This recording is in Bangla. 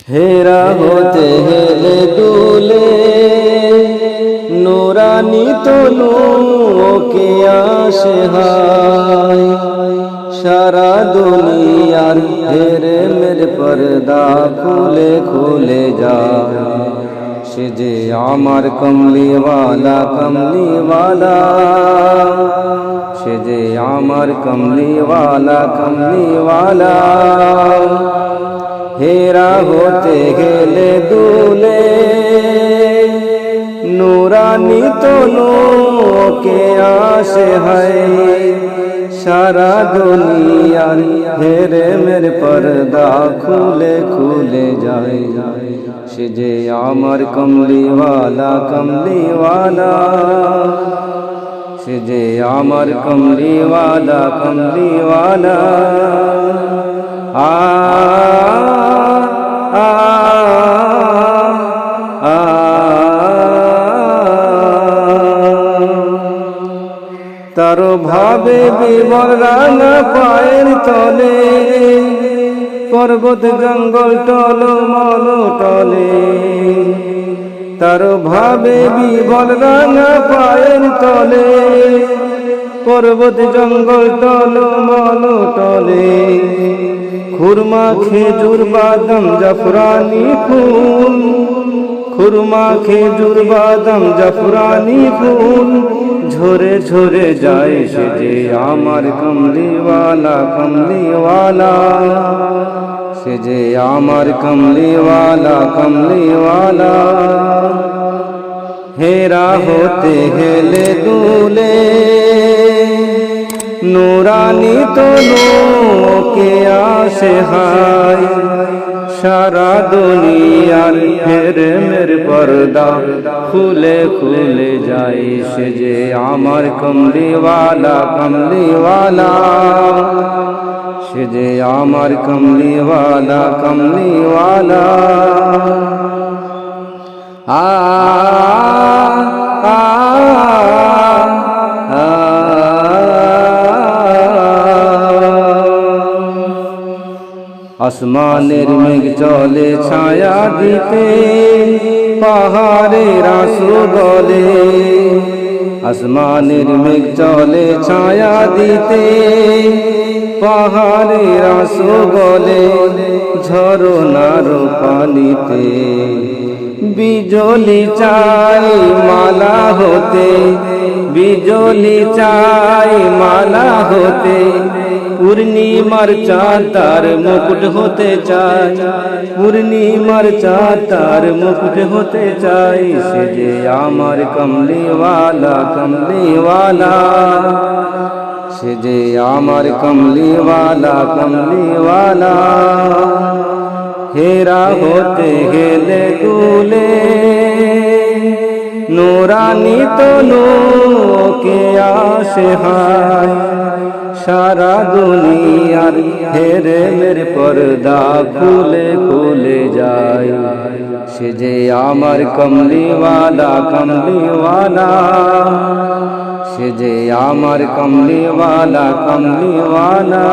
হেরা হতে হেলে দুলে নুরানি তনু ওকে আসে হায় সারা দুনিয়ার হেরে মেরে পর্দা খুলে খুলে যায় সে যে আমার কমলিওয়ালা কমলিওয়ালা সে যে আমার কমলিওয়ালা কমলিওয়ালা হেরা হতে গেলে দুলে নুরানি তনু কে আসে হায় সারা দুনিয়ার হেরে মেরে পর্দা খুলে খুলে যায় সে যে আমার কমলিওয়ালা কমলিওয়ালা সে যে আমার কমলিওয়ালা কমলিওয়ালা তার ভাবে বিবর রাঙা পায়ের তলে পর্বত জঙ্গল টল মল টলে তার ভাবে বিবর রাঙা পায়ের তলে পর্বত জঙ্গল টল মল টলে খুরমা খেজুর বাদাম জাফরানি ফুল খুরমা খেজুর বাদাম জাফরানি ফুল ঝরে ঝরে যায় সে যে আমার কমলিওয়ালা কমলিওয়ালা সে যে আমার কমলিওয়ালা কমলিওয়ালা হেরা হতে হেলে দুলে নুরানি তনু কে আসে হায় সারা দুনিয়ার হেরে মেরে পর্দা খুলে খুলে যায় সে যে আমার কমলিওয়ালা কমলিওয়ালা সে যে আমার কমলিওয়ালা কমলিওয়ালা আসমানের মেঘ চলে ছায়া দিতে পাহাড়ের আঁসু গলে আসমানের মেঘ চলে ছায়া দিতে পাহাড়ের আঁসু গলে ঝরনার পানিতে বিজলি চাই মালা হতে বিজলি চাই মালা হতে পূর্ণিমার চাঁদ তার মুকুট হতে চাই পূর্ণিমার চাঁদ তার মুকুট হতে চাই সে যে আমার কমলিওয়ালা কমলিওয়ালা সে যে আমার কমলিওয়ালা কমলিওয়ালা হেরা হতে গেলে দুলে নুরানি তনু কে আসে হায় সারা দুনিয়ার হেরে মেরে পর্দা খুলে খুলে যায় সে যে আমার কমলিওয়ালা কমলিওয়ালা সে যে আমার কমলিওয়ালা কমলিওয়ালা